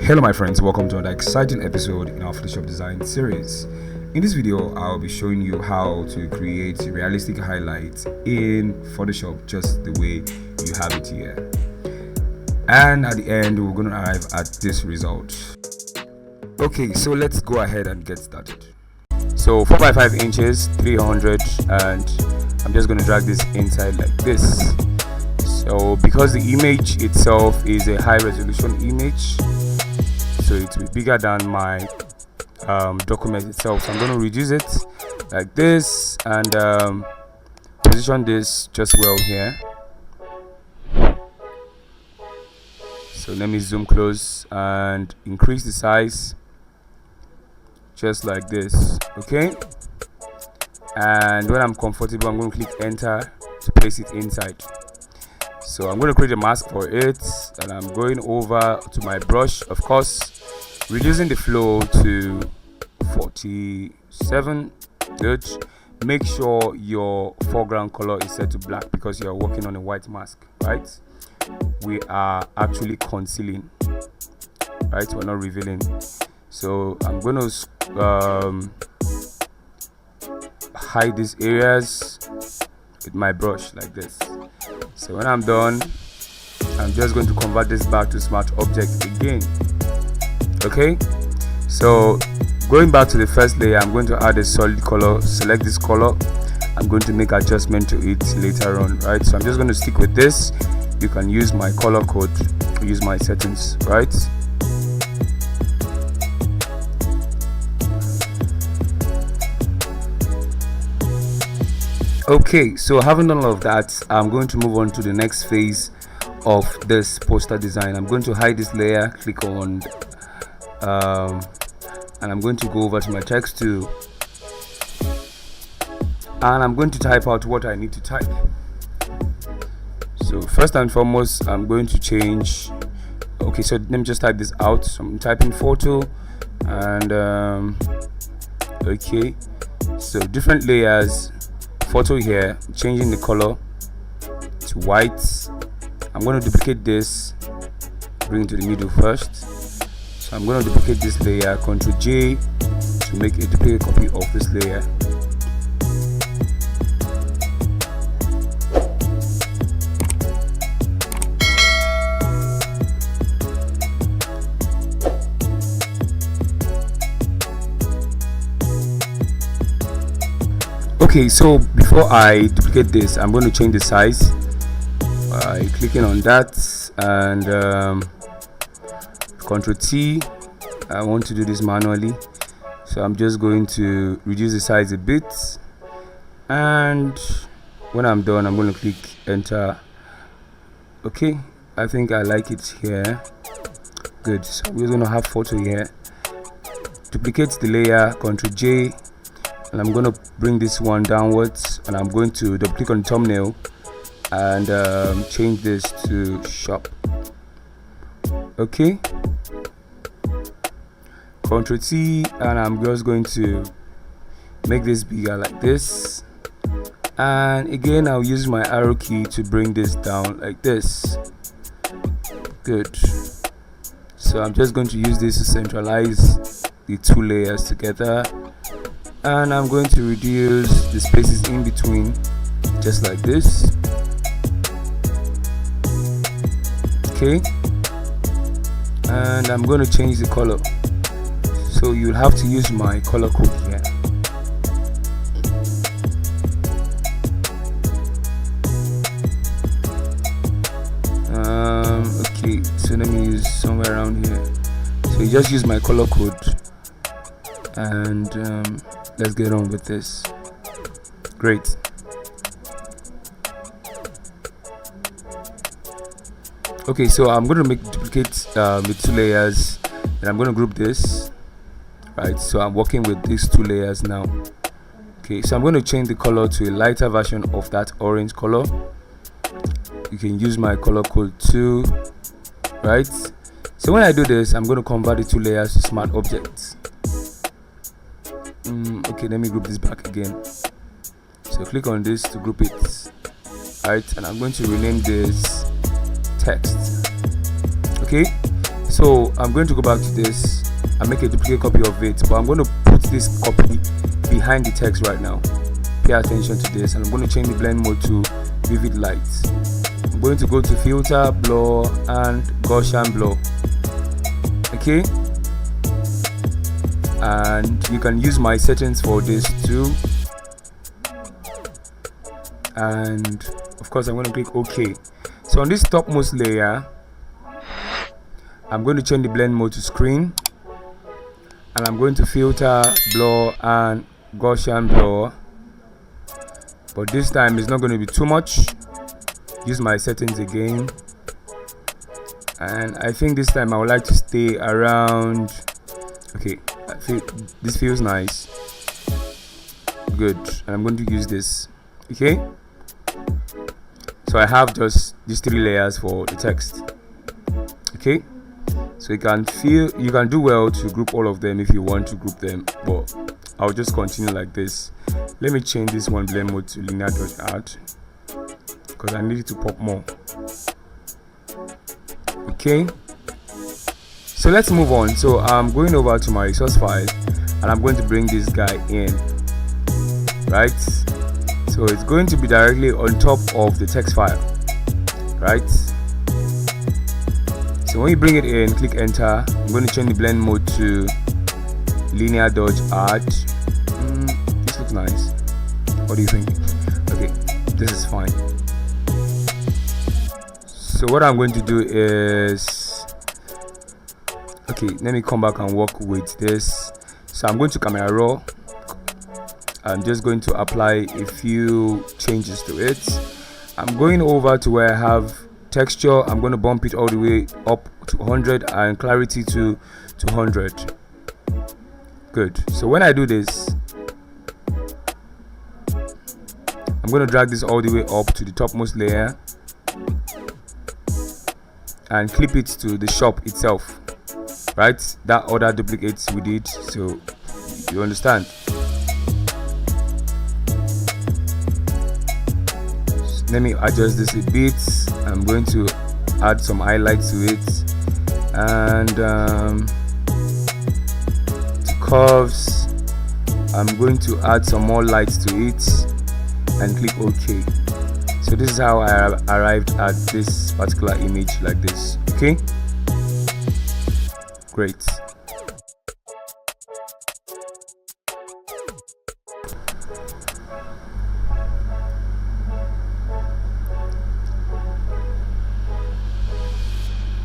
Hello my friends, welcome to another exciting episode in our Photoshop design series. In this video, I'll be showing you how to create realistic highlights in Photoshop just the way you have it here. And at the end, we're going to arrive at this result. Okay, so let's go ahead and get started. So 4 by 5 inches, 300, and I'm just going to drag this inside like this. So because the image itself is a high resolution image, so it will be bigger than my document itself, so I'm going to reduce it like this and position this just well here. So let me zoom close and increase the size just like this. Okay, and when I'm comfortable, I'm going to click enter to place it inside. So I'm going to create a mask for it, and I'm going over to my brush, of course, reducing the flow to 47. Good. Make sure your foreground color is set to black because you are working on a white mask, right? We are actually concealing, right? We're not revealing. So I'm going to hide these areas with my brush like this. So when I'm done, I'm just going to convert this back to smart object again. Okay, so going back to the first layer, I'm going to add a solid color. Select this color. I'm going to make adjustment to it later on, right? So I'm just going to stick with this. You can use my color code, use my settings, right? Okay, so having done all of that, I'm going to move on to the next phase of this poster design. I'm going to hide this layer, click on and I'm going to go over to my text tool, and I'm going to type out what I need to type. So first and foremost, I'm going to change. Okay, so let me just type this out. So I'm typing photo, and okay, so different layers. Photo here, changing the color to white. I'm going to duplicate this, bring it to the middle first. So I'm going to duplicate this layer, Ctrl J to make a duplicate copy of this layer. Okay, so before I duplicate this, I'm going to change the size by clicking on that and Ctrl T. I want to do this manually, so I'm just going to reduce the size a bit, and when I'm done, I'm going to click enter. Okay, I think I like it here. Good. So we're going to have photo here. Duplicate the layer, Ctrl J, and I'm going to bring this one downwards, and I'm going to double click on thumbnail and change this to shop. Okay, Ctrl T, and I'm just going to make this bigger like this, and again I'll use my arrow key to bring this down like this. Good. So I'm just going to use this to centralize the two layers together, and I'm going to reduce the spaces in between just like this. Okay, and I'm going to change the color, so you'll have to use my color code here. Okay, so let me use somewhere around here. So you just use my color code, and let's get on with this. Great. Okay, so I'm going to duplicate with two layers, and I'm going to group this. Right, so I'm working with these two layers now. Okay, so I'm going to change the color to a lighter version of that orange color. You can use my color code too, right? So when I do this, I'm going to convert the two layers to smart objects. Okay, let me group this back again. So click on this to group it, right? And I'm going to rename this text. Okay, So I'm going to go back to this and make a duplicate copy of it, but I'm going to put this copy behind the text right now. Pay attention to this, and I'm going to change the blend mode to vivid light. I'm going to go to filter, blur, and Gaussian blur. Okay, and you can use my settings for this too. And of course I'm going to click OK. So on this topmost layer, I'm going to change the blend mode to screen, and I'm going to filter, blur, and Gaussian blur, but this time it's not going to be too much. Use my settings again, and I think this time I would like to stay around. Okay, this feels nice, good, and I'm going to use this. Okay, so I have just these 3 layers for the text. Okay, so you can do well to group all of them if you want to group them, but I'll just continue like this. Let me change this one blend mode to linear dodge art because I need it to pop more. Okay, so let's move on. So I'm going over to my source file, and I'm going to bring this guy in, right? So it's going to be directly on top of the text file, right? So when you bring it in, click enter. I'm going to change the blend mode to linear dodge art. This looks nice. What do you think? Okay, this is fine. So what I'm going to do is, okay, let me come back and work with this. So I'm going to camera raw. I'm just going to apply a few changes to it. I'm going over to where I have texture. I'm going to bump it all the way up to 100 and clarity to 200. Good. So when I do this, I'm going to drag this all the way up to the topmost layer and clip it to the shop itself, right? That other duplicates we did, so you understand. So let me adjust this a bit. I'm going to add some highlights to it, and to curves I'm going to add some more lights to it and click OK. So this is how I arrived at this particular image like this. Okay, great.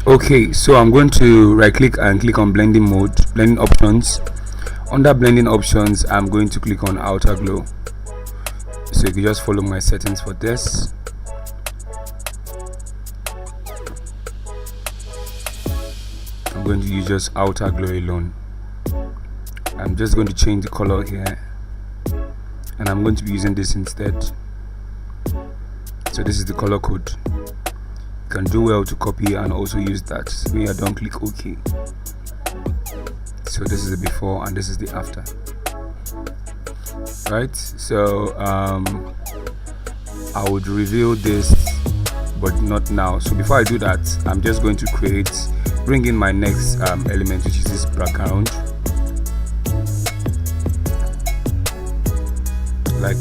Okay, so I'm going to right click and click on blending mode, blending options. Under blending options, I'm going to click on outer glow. So you can just follow my settings for this. I'm going to use just outer glow alone. I'm just going to change the color here, and I'm going to be using this instead. So this is the color code. You can do well to copy and also use that. So when you're done, click OK. So this is the before and this is the after. Right, so I would reveal this, but not now. So before I do that, I'm just going to bring in my next element, which is this background, like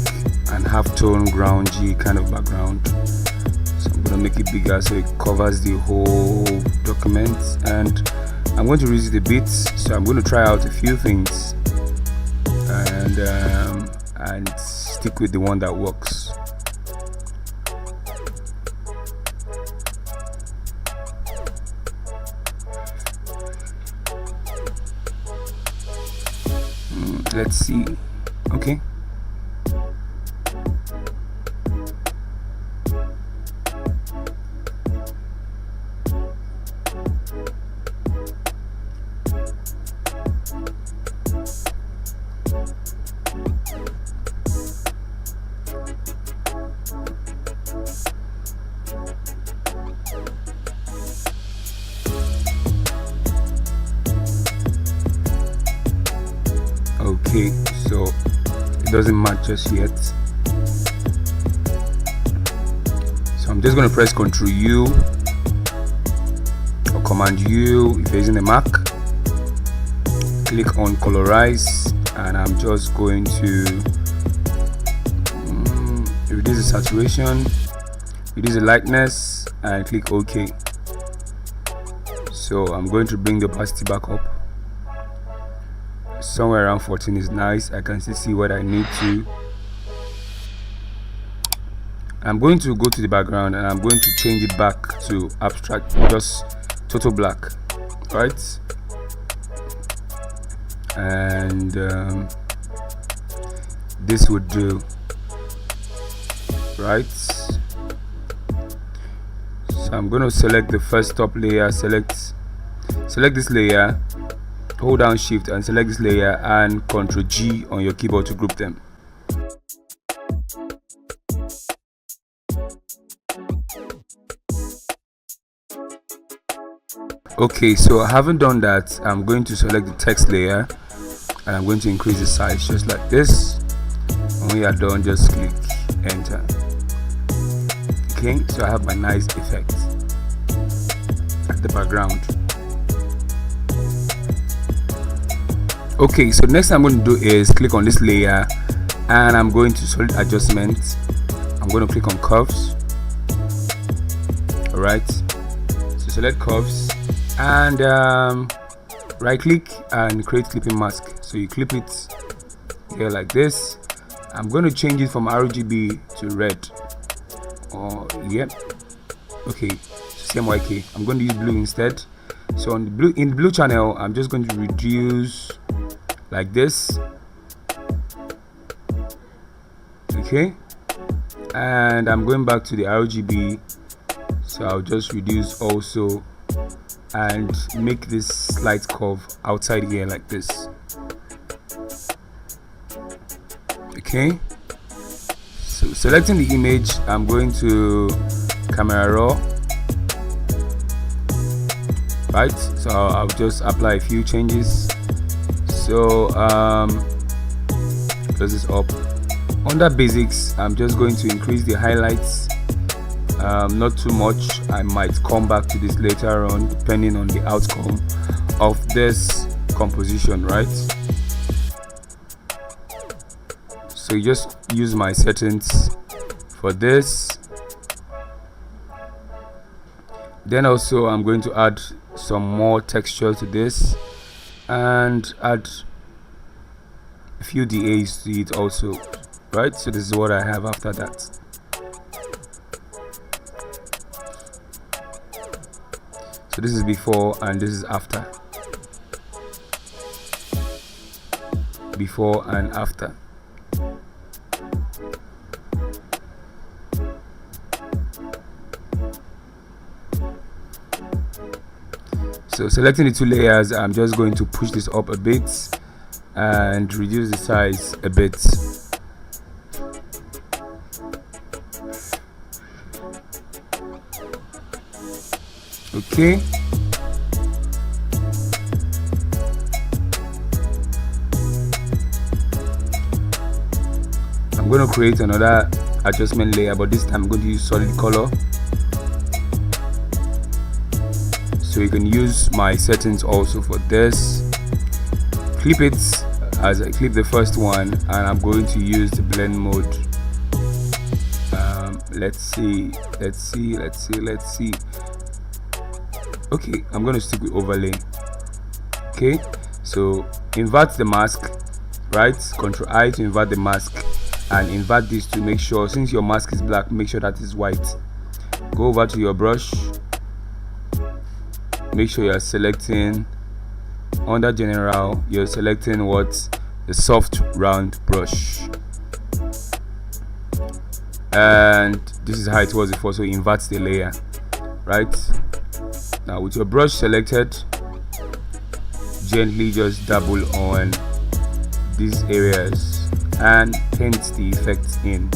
an half-tone groundy kind of background. So I'm going to make it bigger so it covers the whole document, and I'm going to reduce it a bit. So I'm going to try out a few things and stick with the one that works. Let's see. Okay. Okay, so it doesn't match just yet. So I'm just going to press Ctrl U or Command U if you're using a Mac. Click on colorize, and I'm just going to reduce the saturation, reduce the lightness, and click OK. So I'm going to bring the opacity back up. Somewhere around 14 is nice. I can still see what I need to. I'm going to go to the background and I'm going to change it back to abstract, just total black, right? And this would do, right? So I'm going to select the first top layer, select this layer, hold down shift and select this layer, and Ctrl G on your keyboard to group them. Okay, so I haven't done that. I'm going to select the text layer and I'm going to increase the size just like this. When you are done, just click enter. Okay, so I have my nice effect at the background. Okay, so next I'm going to do is click on this layer and I'm going to solid adjustment. I'm going to click on curves. Alright, so select curves and right click and create clipping mask. So you clip it here like this. I'm going to change it from RGB to red. Oh yep. Okay, CMYK. I'm going to use blue instead. So on the blue, in the blue channel, I'm just going to reduce like this. Okay, and I'm going back to the RGB, so I'll just reduce also and make this slight curve outside here like this. Okay, so selecting the image, I'm going to camera raw, right? So I'll just apply a few changes. So close this up. Under basics, I'm just going to increase the highlights, not too much. I might come back to this later on depending on the outcome of this composition, right? So you just use my settings for this. Then also I'm going to add some more texture to this and add a few DAs to it also, right? So this is what I have after that. So this is before and this is after. Before and after. So selecting the two layers, I'm just going to push this up a bit and reduce the size a bit. Okay. I'm going to create another adjustment layer, but this time I'm going to use solid color. So you can use my settings also for this. Clip it as I clip the first one, and I'm going to use the blend mode. Let's see. Okay, I'm going to stick with overlay. Okay, so invert the mask, right? Ctrl I to invert the mask, and invert this to make sure, since your mask is black, make sure that is white. Go over to your brush. Make sure you are selecting under general, you're selecting what? The soft round brush. And this is how it was before, so invert the layer, right? Now with your brush selected, gently just dabble on these areas and paint the effect in.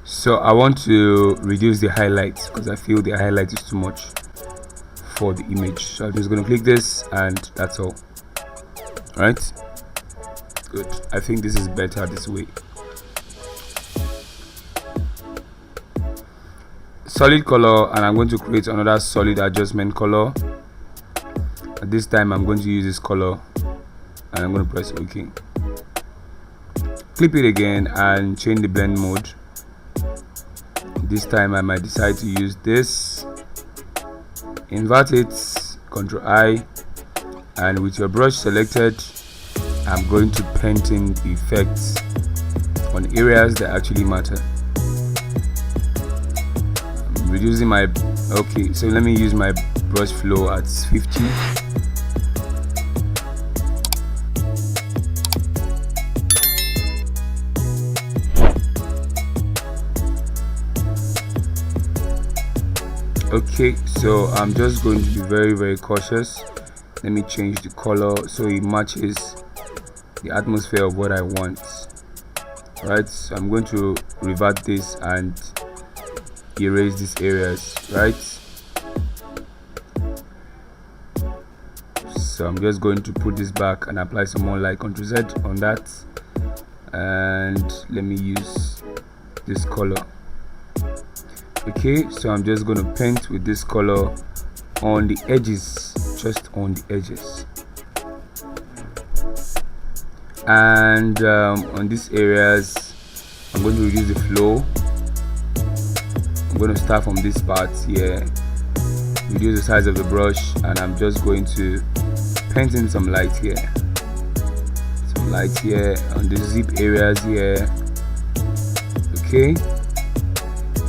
So I want to reduce the highlights because I feel the highlight is too much for the image. So I'm just going to click this, and that's all. Right? Good. I think this is better this way. Solid color, and I'm going to create another solid adjustment color. At this time I'm going to use this color, and I'm going to press OK. Clip it again and change the blend mode. This time I might decide to use this. Invert it, Ctrl I, and with your brush selected, I'm going to paint in the effects on areas that actually matter. I'm reducing my, okay, so let me use my brush flow at 50. Okay, so I'm just going to be very cautious. Let me change the color so it matches the atmosphere of what I want. Right, so I'm going to revert this and erase these areas. Right, so I'm just going to put this back and apply some more light, Ctrl Z on that, and let me use this color. Okay, so I'm just going to paint with this color on the edges, just on the edges, and on these areas I'm going to reduce the flow. I'm going to start from this part here, reduce the size of the brush, and I'm just going to paint in some light here, on the zip areas here. Okay,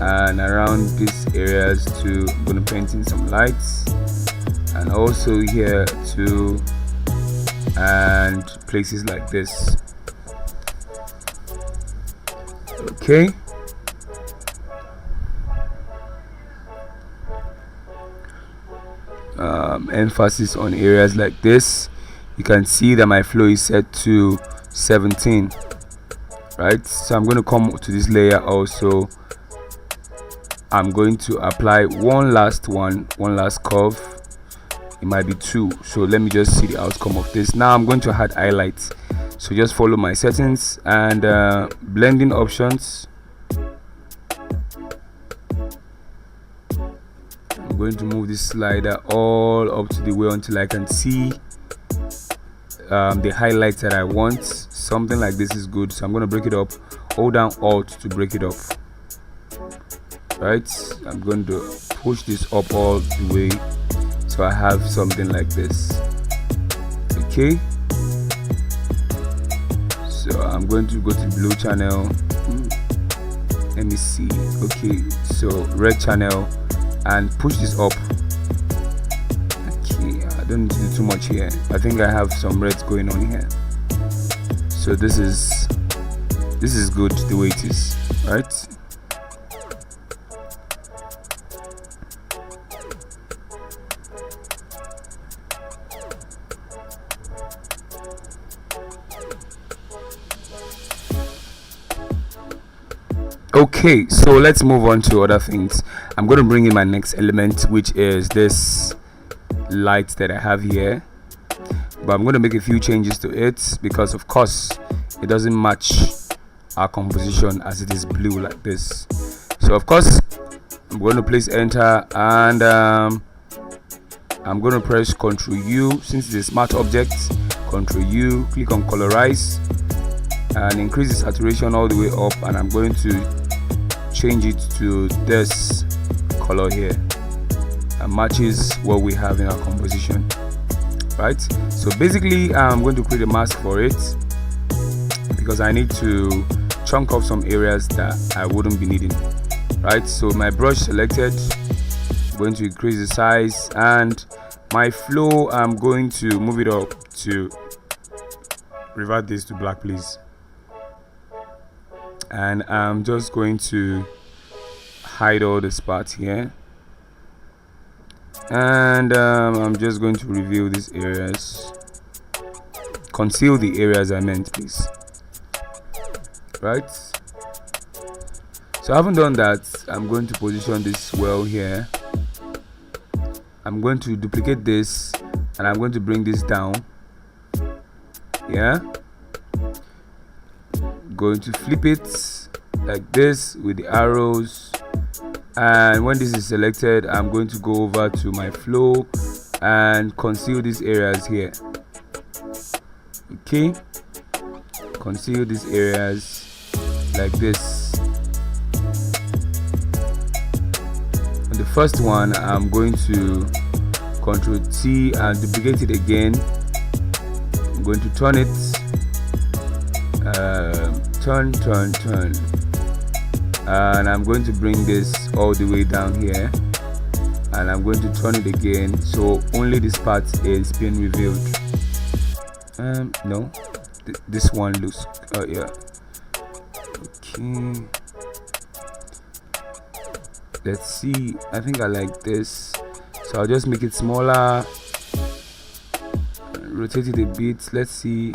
and around these areas too, I'm going to paint in some lights, and also here too, and places like this. Okay, emphasis on areas like this. You can see that my flow is set to 17. Right, so I'm going to come to this layer also. I'm going to apply one last curve. It might be 2, so let me just see the outcome of this. Now I'm going to add highlights, so just follow my settings and blending options. I'm going to move this slider all up to the way until I can see the highlights that I want. Something like this is good, so I'm going to break it up. Hold down Alt to break it up. Right, I'm going to push this up all the way so I have something like this. Okay, so I'm going to go to the blue channel. Let me see. Okay, so red channel, and push this up. Okay, I don't need to do too much here. I think I have some reds going on here, so this is good the way it is. Right, okay, so let's move on to other things. I'm going to bring in my next element, which is this light that I have here, but I'm going to make a few changes to it because of course it doesn't match our composition as it is blue like this. So of course I'm going to place enter, and I'm going to press Ctrl U since it's a smart object. Ctrl U, click on colorize and increase the saturation all the way up, and I'm going to change it to this color here and matches what we have in our composition. Right, so basically I'm going to create a mask for it because I need to chunk up some areas that I wouldn't be needing. Right, so my brush selected, I'm going to increase the size, and my flow I'm going to move it up to revert this to black, please. And I'm just going to hide all the spots here. And I'm just going to reveal these areas, conceal the areas I meant, please. Right, so I haven't done that. I'm going to position this well here. I'm going to duplicate this and I'm going to bring this down. Yeah, going to flip it like this with the arrows, and when this is selected, I'm going to go over to my flow and conceal these areas here. Okay, conceal these areas like this. On the first one, I'm going to Ctrl T and duplicate it again. I'm going to turn it, turn, and I'm going to bring this all the way down here, and I'm going to turn it again, so only this part is being revealed. No, this one looks, yeah. Okay, let's see. I think I like this, so I'll just make it smaller, rotate it a bit. Let's see.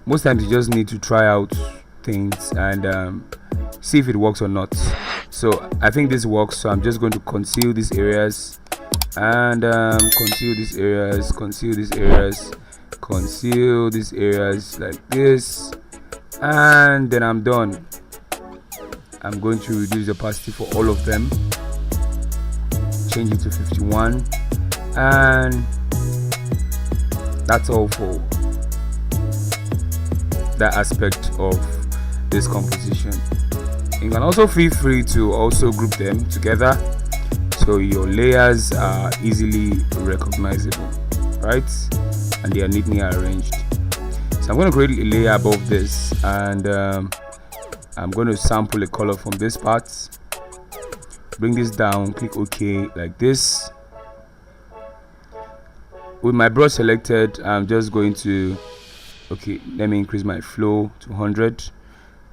Most times you just need to try out things and see if it works or not. So I think this works, so I'm just going to conceal these areas and conceal these areas, conceal these areas, conceal these areas like this, and then I'm done. I'm going to reduce the opacity for all of them, change it to 51, and that's all for that aspect of this composition. You can also feel free to also group them together so your layers are easily recognizable, right? And they are neatly arranged. So I'm going to create a layer above this, and I'm going to sample a color from this part, bring this down, click OK like this. With my brush selected, I'm just going to, okay, let me increase my flow to 100.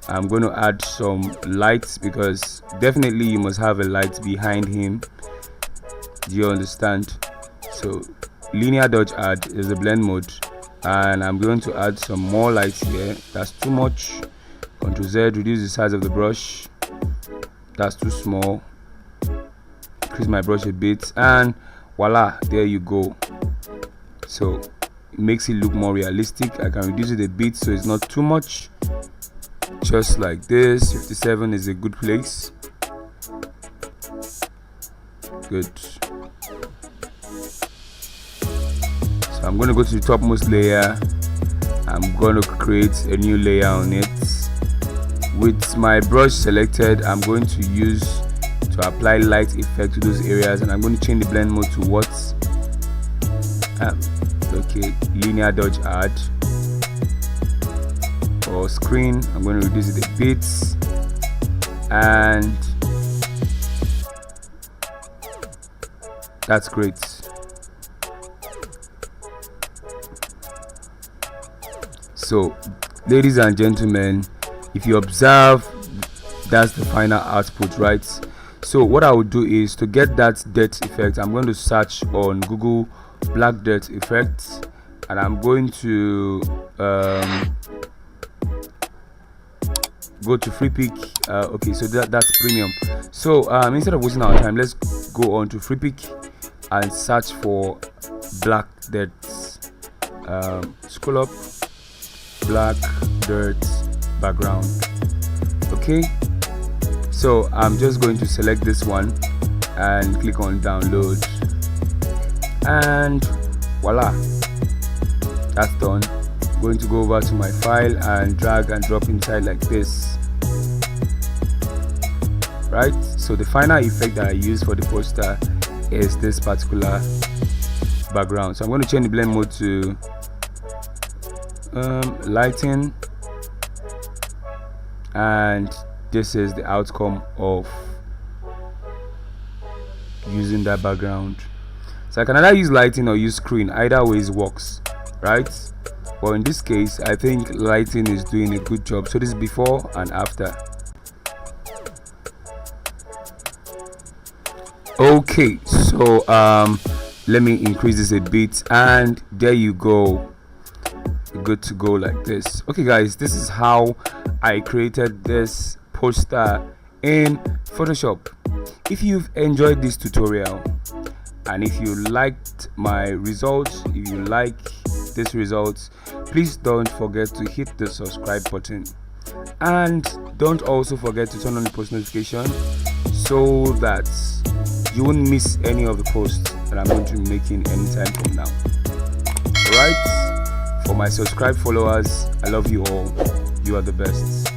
I'm going to add some lights because definitely you must have a light behind him. Do you understand? So linear dodge add is the blend mode, and I'm going to add some more lights here. That's too much. Ctrl Z, reduce the size of the brush. That's too small. Increase my brush a bit, and voila, there you go. So it makes it look more realistic. I can reduce it a bit so it's not too much. Just like this. 57 is a good place. Good. So I'm going to go to the topmost layer. I'm going to create a new layer on it. With my brush selected, I'm going to use to apply light effect to those areas, and I'm going to change the blend mode to what? Okay, linear dodge add. For screen, I'm going to reduce it a bit, and that's great. So ladies and gentlemen, if you observe, that's the final output, right? So what I will do is, to get that dirt effect, I'm going to search on Google black dirt effects, and I'm going to go to free pick. Okay, so that's premium. So instead of wasting our time, let's go on to free pick and search for black dirt. Scroll up, black dirt background. Okay, so I'm just going to select this one and click on download, and voila, that's done. I'm going to go over to my file and drag and drop inside like this, right? So the final effect that I use for the poster is this particular background. So I'm going to change the blend mode to lighting, and this is the outcome of using that background. So I can either use lighting or use screen, either ways works, right? But in this case, I think lighting is doing a good job. So this is before and after. Okay, so let me increase this a bit, and there you go. Good to go like this. Okay guys, this is how I created this poster in Photoshop. If you've enjoyed this tutorial and if you liked my results, if you like this results, please don't forget to hit the subscribe button, and don't also forget to turn on the post notification so that you won't miss any of the posts that I'm going to be making anytime from now. Alright, for my subscribed followers, I love you all. You are the best.